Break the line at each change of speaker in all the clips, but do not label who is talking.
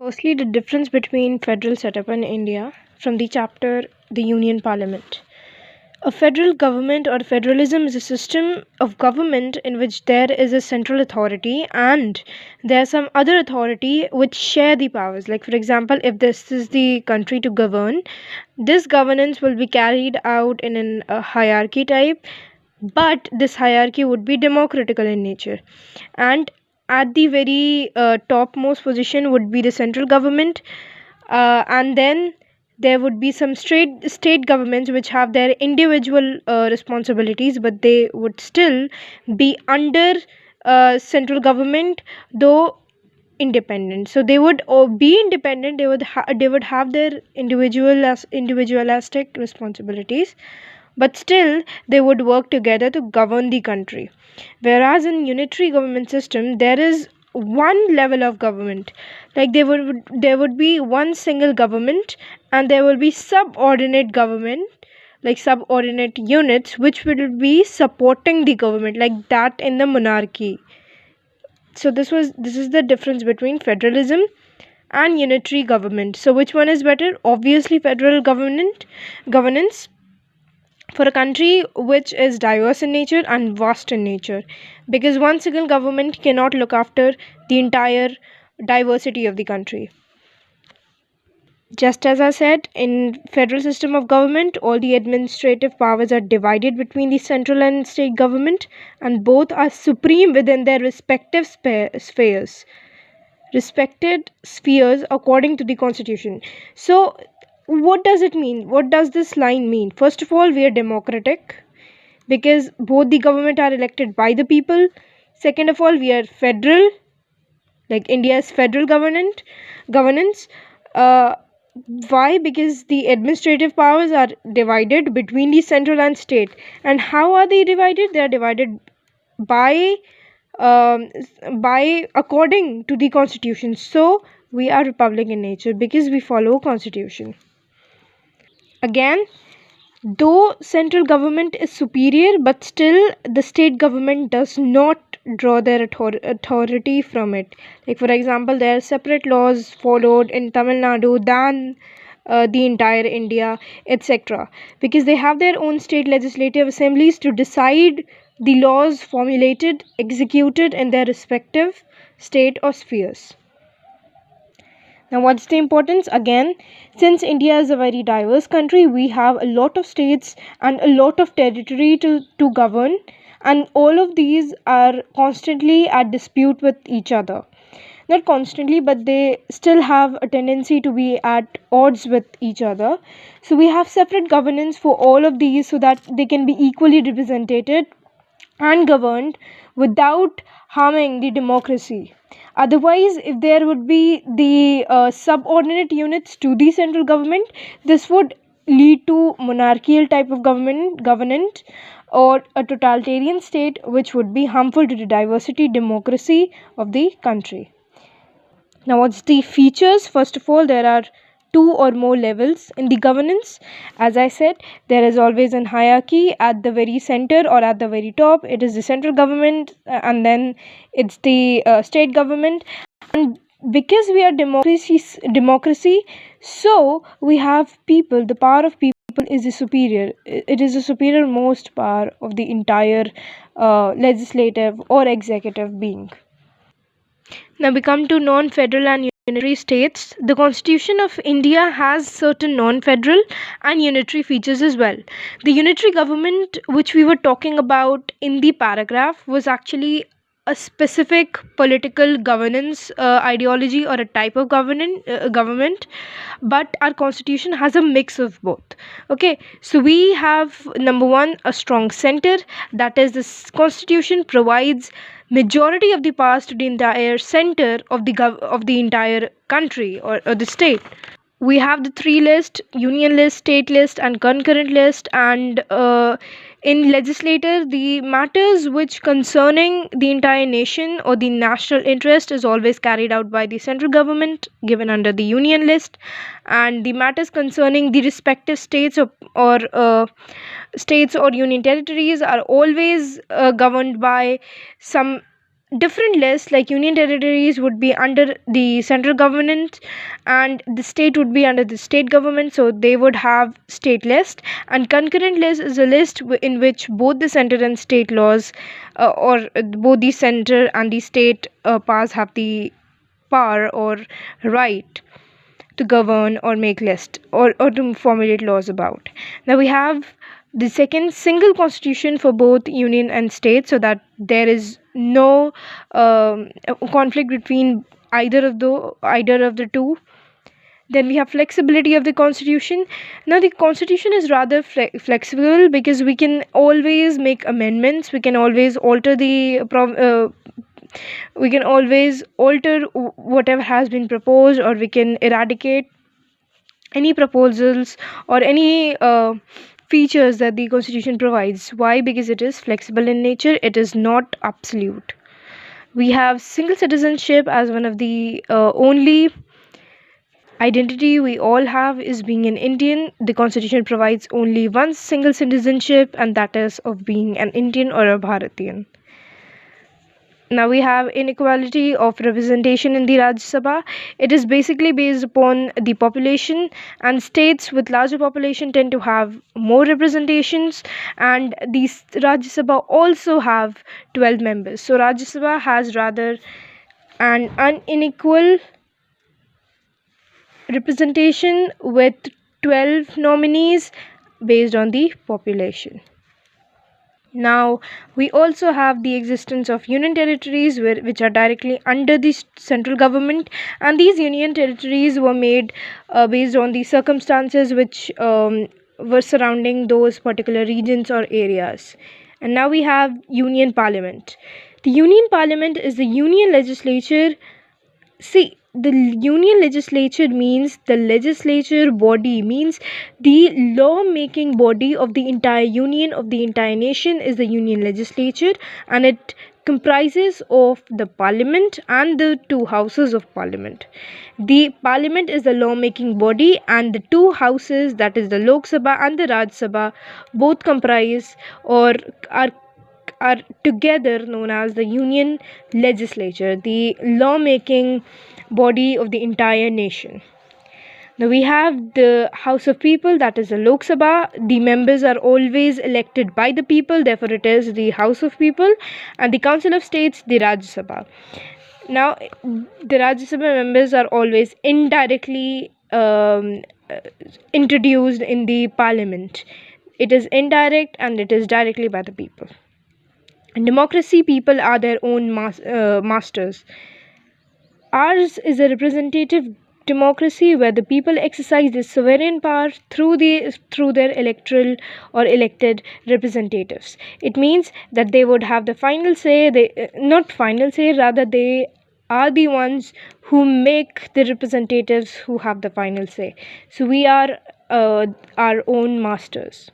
Firstly, the difference between federal setup in India from the chapter The Union Parliament. A federal government or federalism is a system of government in which there is a central authority and there are some other authority which share the powers. Like, for example, if this is the country to govern, this governance will be carried out in a hierarchy type, but this hierarchy would be democratical in nature. And at the very topmost position would be the central government, and then there would be some state governments which have their individual responsibilities, but they would still be under central government, though independent. So they would be independent. They would have their individualistic responsibilities, but still they would work together to govern the country. Whereas in unitary government system, there is one level of government. Like there would be one single government, and there will be subordinate government, like subordinate units which will be supporting the government, like that in the monarchy. So this is the difference between federalism and unitary government. So which one is better? Obviously federal governance for a country which is diverse in nature and vast in nature, because one single government cannot look after the entire diversity of the country. Just as I said, in federal system of government, all the administrative powers are divided between the central and state government, and both are supreme within their respected spheres according to the constitution. So what does it mean? What does this line mean? First of all, we are democratic because both the government are elected by the people. Second of all, we are federal, like India's federal governance. uh, why? Because the administrative powers are divided between the central and state. And how are they divided? They are divided by um, by according to the constitution. So we are republic in nature because we follow constitution. Again, though central government is superior, but still the state government does not draw their authority from it. Like, for example, there are separate laws followed in Tamil Nadu than the entire India, etc. Because they have their own state legislative assemblies to decide the laws formulated, executed in their respective state or spheres. Now, what's the importance? Again, since India is a very diverse country, we have a lot of states and a lot of territory to govern, and all of these are constantly at dispute with each other. Not constantly, but they still have a tendency to be at odds with each other. So, we have separate governance for all of these so that they can be equally represented and governed without harming the democracy. Otherwise, if there would be the subordinate units to the central government, this would lead to monarchical type of governance or a totalitarian state, which would be harmful to the diversity democracy of the country. Now, what's the features? First of all, there are two or more levels in the governance. As I said, there is always an hierarchy at the very center or at the very top. It is the central government, and then it's the state government. And because we are democracy, so we have people. The power of people is the superior. It is the superior most power of the entire legislative or executive being. Now we come to non-federal and unitary states. The Constitution of India has certain non-federal and unitary features as well. The unitary government which we were talking about in the paragraph was actually a specific political governance ideology or a type of government, but our constitution has a mix of both. Okay, so we have number one, a strong center. That is, this constitution provides majority of the powers to the entire center of the entire country, or the state. We have the three list: union list, state list, and concurrent list. And in legislature, the matters which concerning the entire nation or the national interest is always carried out by the central government, given under the union list. And the matters concerning the respective states or states or union territories are always governed by some different lists, like union territories would be under the central government and the state would be under the state government, so they would have state list. And concurrent list is a list in which both the center and state laws, or both the center and the state powers have the power or right to govern or make list, or to formulate laws about. Now we have the second, single constitution for both union and state, so that there is no conflict between either of the two. Then we have flexibility of the constitution. Now the constitution is rather flexible, because we can always make amendments, we can always alter whatever has been proposed, or we can eradicate any proposals or any features that the constitution provides. Why? Because it is flexible in nature, it is not absolute. We have single citizenship as one of the only identity we all have is being an Indian. The constitution provides only one single citizenship, and that is of being an Indian or a Bharatian. Now we have inequality of representation in the Rajya Sabha. It is basically based upon the population, and states with larger population tend to have more representations, and the Rajya Sabha also have 12 members. So Rajya Sabha has rather an unequal representation with 12 nominees based on the population. Now, we also have the existence of union territories, which are directly under the central government, and these union territories were made based on the circumstances which were surrounding those particular regions or areas. And now we have union parliament. The union parliament is the union legislature. See, the union legislature means the legislature body, means the law making body of the entire union, of the entire nation, is the union legislature, and it comprises of the parliament and the two houses of parliament. The parliament is the law making body, and the two houses, that is the Lok Sabha and the Raj Sabha, both comprise or are together known as the union legislature, the law-making body of the entire nation. Now we have the House of People, that is the Lok Sabha. The members are always elected by the people, therefore it is the House of People, and the Council of States, the Rajya Sabha. Now the Rajya Sabha members are always indirectly introduced in the parliament. It is indirect and it is directly by the people. In democracy, people are their own masters. Ours is a representative democracy where the people exercise their sovereign power through their electoral or elected representatives. It means that they would have the final say. Not final say, rather they are the ones who make the representatives who have the final say. So we are our own masters.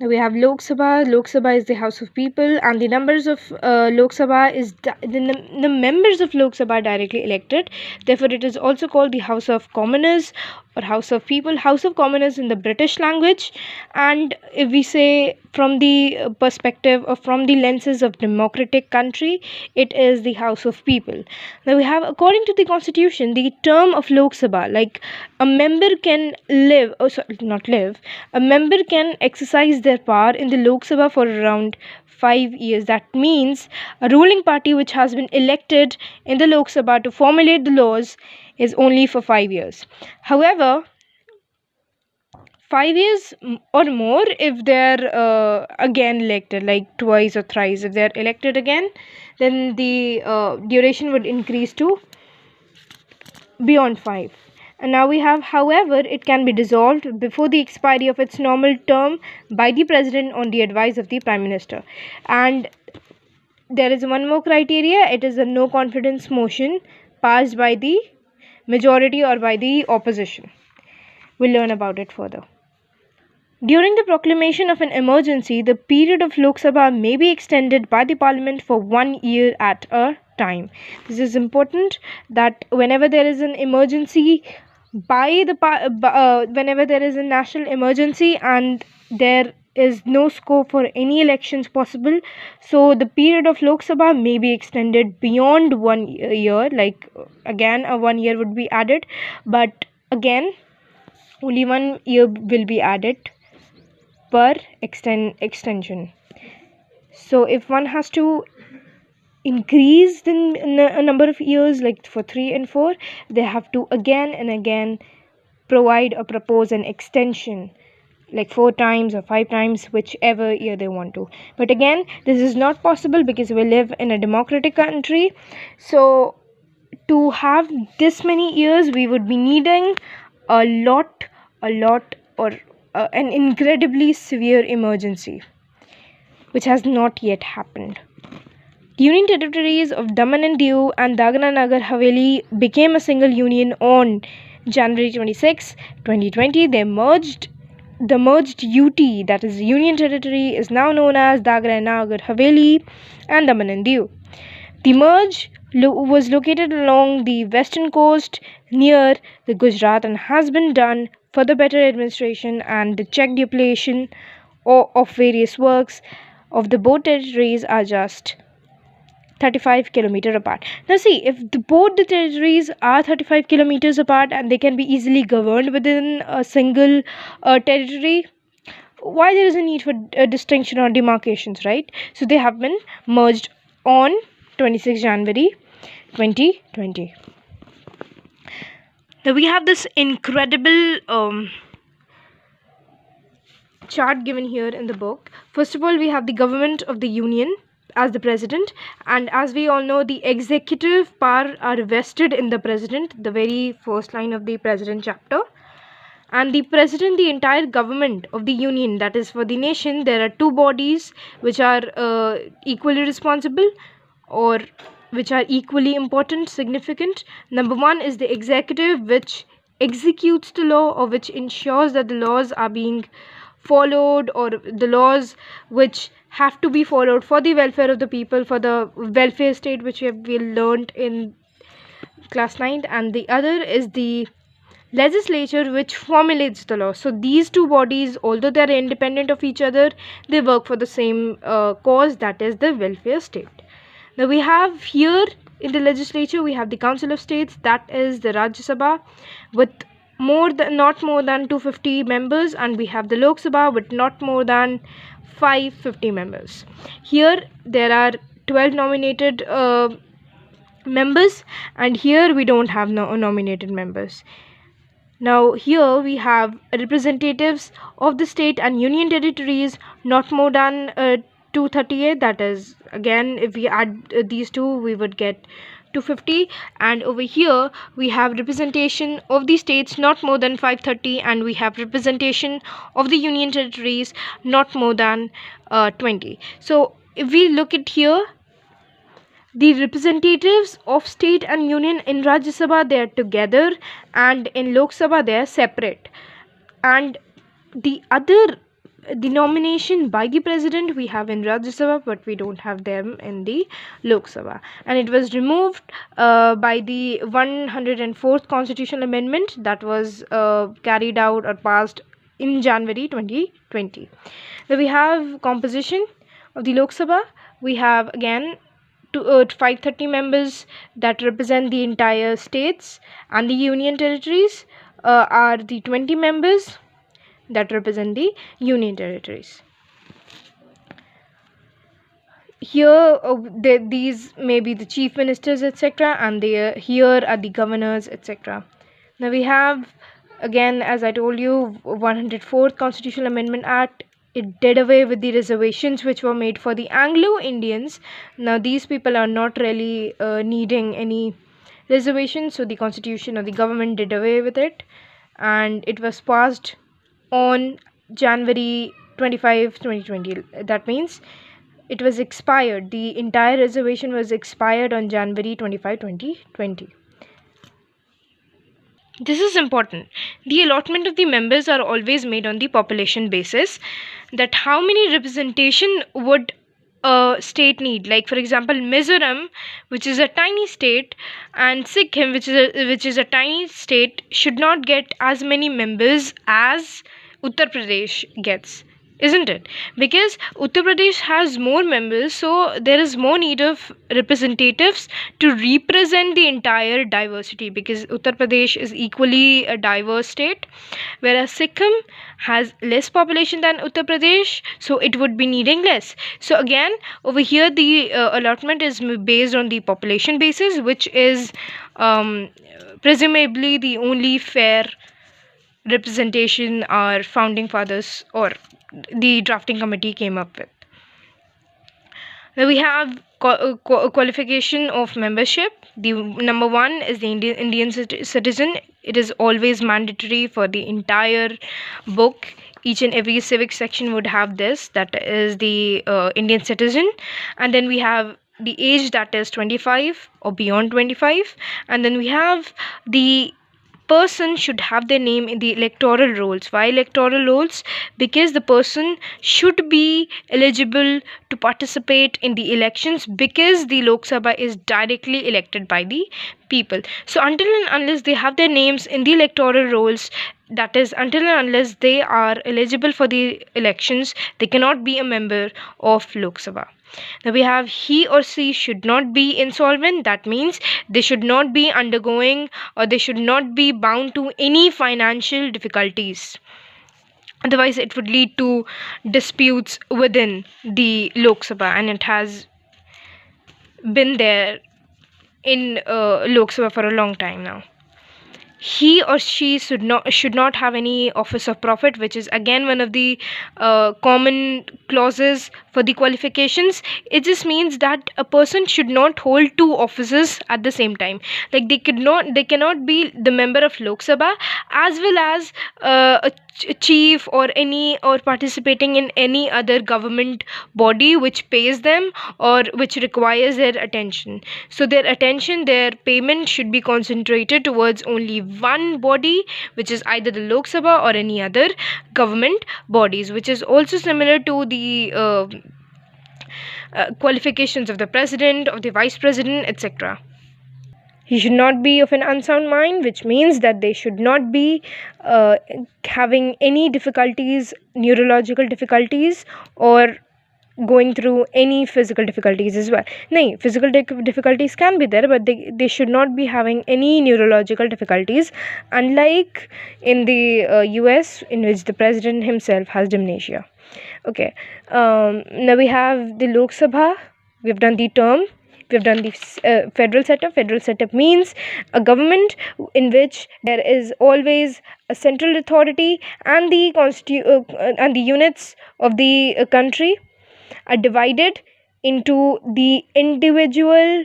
We have Lok Sabha. Lok Sabha is the House of People, and the numbers of Lok Sabha is the members of Lok Sabha are directly elected. Therefore, it is also called the House of Commoners or House of People. House of Commoners in the British language, and if we say from the perspective or from the lenses of democratic country, it is the House of People. Now we have, according to the Constitution, the term of Lok Sabha, like a member can live, oh sorry, not live, a member can exercise their power in the Lok Sabha for around 5 years. That means a ruling party which has been elected in the Lok Sabha to formulate the laws is only for 5 years. However, 5 years or more if they're again elected, like twice or thrice. If they're elected again, then the duration would increase to beyond 5. And now we have, however, it can be dissolved before the expiry of its normal term by the president on the advice of the prime minister. And there is one more criteria. It is a no confidence motion passed by the majority or by the opposition. We'll learn about it further. During the proclamation of an emergency, the period of Lok Sabha may be extended by the Parliament for 1 year at a time. This is important, that whenever there is an emergency, whenever there is a national emergency and there is no scope for any elections possible. So the period of Lok Sabha may be extended beyond 1 year, like again a 1 year would be added, but again only 1 year will be added per extension. So if one has to increase the a number of years, like for 3 and 4, they have to again and again provide or propose an extension, like 4 times or 5 times, whichever year they want to. But again, this is not possible because we live in a democratic country. So to have this many years, we would be needing a lot or an incredibly severe emergency, which has not yet happened. The Union territories of Daman and Diu and Dagana Nagar Haveli became a single union on January 26, 2020. They merged. The merged UT, that is Union Territory, is now known as Dagana Nagar Haveli and Daman and Diu. The merge was located along the western coast near the Gujarat and has been done for the better administration and the check depletion of various works of the both territories are just 35 kilometers apart. Now see, if both the territories are 35 kilometers apart and they can be easily governed within a single territory, why there is a need for distinction or demarcations, right? So they have been merged on 26 January 2020. Now we have this incredible chart given here in the book. First of all, we have the government of the union as the president, and as we all know, the executive power are vested in the president, the very first line of the president chapter. And the president, the entire government of the union, that is for the nation, there are two bodies which are equally responsible or which are equally important, significant. Number one is the executive, which executes the law or which ensures that the laws are being followed, or the laws which have to be followed for the welfare of the people, for the welfare state, which we learned in class 9. And the other is the legislature, which formulates the law. So these two bodies, although they are independent of each other, they work for the same cause, that is the welfare state. Now we have here in the legislature, we have the Council of States, that is the Rajya Sabha, with not more than 250 members, and we have the Lok Sabha with not more than 550 members. Here there are 12 nominated members, and here we don't have nominated members. Now here we have representatives of the state and union territories, not more than 238, that is, again, if we add these two, we would get 250. And over here we have representation of the states, not more than 530, and we have representation of the union territories, not more than 20. So if we look at here, the representatives of state and union in Rajya Sabha, they are together, and in Lok Sabha they are separate. And the nomination by the president we have in Rajya Sabha, but we don't have them in the Lok Sabha. And it was removed by the 104th constitutional amendment that was carried out or passed in January 2020. Now we have composition of the Lok Sabha. We have again 530 members that represent the entire states, and the union territories are the 20 members that represent the union territories. Here these may be the chief ministers, etc., and here are the governors, etc. Now we have, again, as I told you, 104th Constitutional Amendment Act. It did away with the reservations which were made for the Anglo-Indians. Now these people are not really needing any reservations, so the constitution or the government did away with it, and it was passed on January 25, 2020. That means it was expired. The entire reservation was expired on January 25, 2020. This is important. The allotment of the members are always made on the population basis, that how many representation would a state need. Like for example, Mizoram, which is a tiny state, and Sikkim, which is a tiny state, should not get as many members as Uttar Pradesh gets. isn't it? Because Uttar Pradesh has more members, so there is more need of representatives to represent the entire diversity, because Uttar Pradesh is equally a diverse state, whereas Sikkim has less population than Uttar Pradesh, so it would be needing less. So again, over here the allotment is based on the population basis, which is um, presumably the only fair representation our founding fathers or the drafting committee came up with. Now we have qualification of membership. The number one is the Indian citizen. It is always mandatory for the entire book. Each and every civic section would have this, that is the Indian citizen. And then we have the age, that is 25 or beyond 25. And then we have the person should have their name in the electoral rolls. Why electoral rolls? Because the person should be eligible to participate in the elections, because the Lok Sabha is directly elected by the people. So until and unless they have their names in the electoral rolls, that is until and unless they are eligible for the elections, they cannot be a member of Lok Sabha. Now we have he or she should not be insolvent. That means they should not be undergoing, or they should not be bound to any financial difficulties. Otherwise, it would lead to disputes within the Lok Sabha, and it has been there in Lok Sabha for a long time now. He or she should not have any office of profit, which is again one of the common clauses for the qualifications. It just means that a person should not hold two offices at the same time. Like they cannot be the member of Lok Sabha as well as a chief or participating in any other government body which pays them or which requires their attention. So their payment should be concentrated towards only one body, which is either the Lok Sabha or any other government bodies, which is also similar to the qualifications of the president, of the vice president, etc. He should not be of an unsound mind, which means that they should not be having any difficulties, neurological difficulties, or going through any physical difficulties as well. No, physical difficulties can be there, but they should not be having any neurological difficulties, unlike in the US, in which the president himself has dementia. Okay, now we have the Lok Sabha. We've done the term. We've done the federal setup. Federal setup means a government in which there is always a central authority, and the and the units of the country are divided into the individual,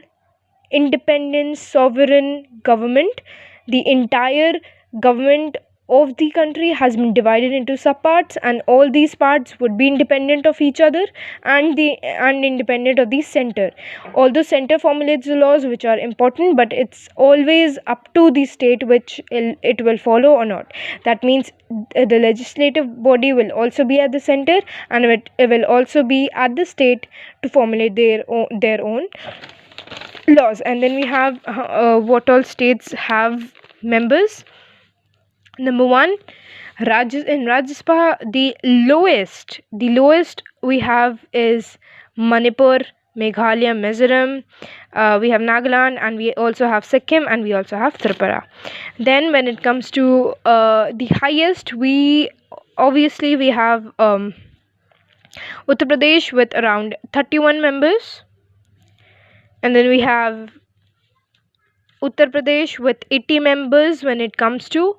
independent, sovereign government. The entire government of the country has been divided into subparts, and all these parts would be independent of each other and independent of the center. Although center formulates the laws which are important, but it's always up to the state which it will follow or not. That means the legislative body will also be at the center, and it will also be at the state to formulate their own laws. And then we have what all states have members. Number one, in Rajya Sabha, the lowest we have is Manipur, Meghalaya, Mizoram. We have Nagaland, and we also have Sikkim, and we also have Tripura. Then when it comes to the highest, we have Uttar Pradesh with around 31 members, and then we have Uttar Pradesh with 80 members when it comes to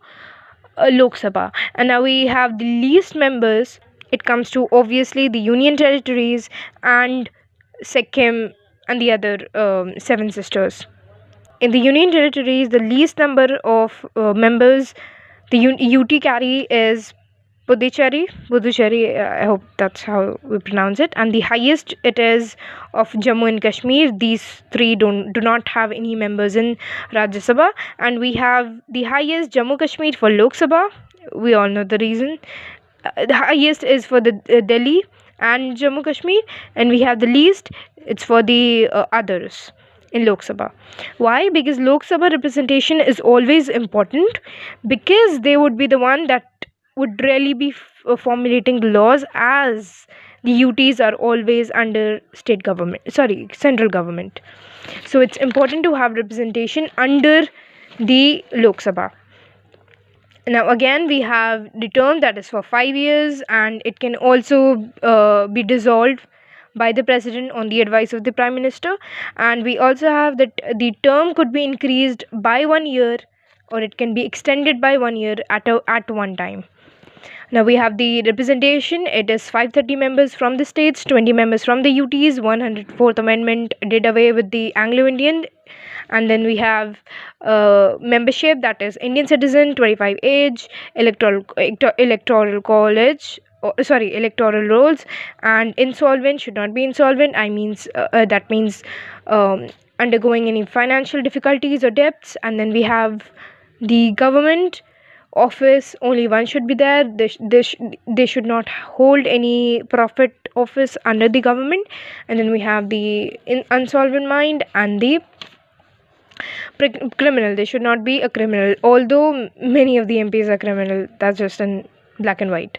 Lok Sabha. And now we have the least members. It comes to obviously the Union Territories and Sikkim and the other seven sisters. In the Union Territories, the least number of members the UT carry is Puducherry, I hope that's how we pronounce it, and the highest it is of Jammu and Kashmir. These three do not have any members in Rajya Sabha, and we have the highest Jammu Kashmir for Lok Sabha. We all know the reason. The highest is for the Delhi and Jammu Kashmir, and we have the least. It's for the others in Lok Sabha. Why? Because Lok Sabha representation is always important, because they would be the one that would really be formulating laws, as the UTs are always under central government. So it's important to have representation under the Lok Sabha. Now again, we have the term that is for 5 years, and it can also be dissolved by the president on the advice of the prime minister. And we also have that the term could be increased by 1 year, or it can be extended by 1 year at one time. Now we have the representation. It is 530 members from the states, 20 members from the UTs. 104th Amendment did away with the Anglo-Indian. And then we have membership, that is Indian citizen, 25 age, electoral college. Electoral rolls, and insolvent should not be insolvent. That means undergoing any financial difficulties or debts. And then we have the government office, only one should be there. They should not hold any profit office under the government. And then we have the unsolvent mind and the criminal. They should not be a criminal, although many of the MPs are criminal. That's just in black and white.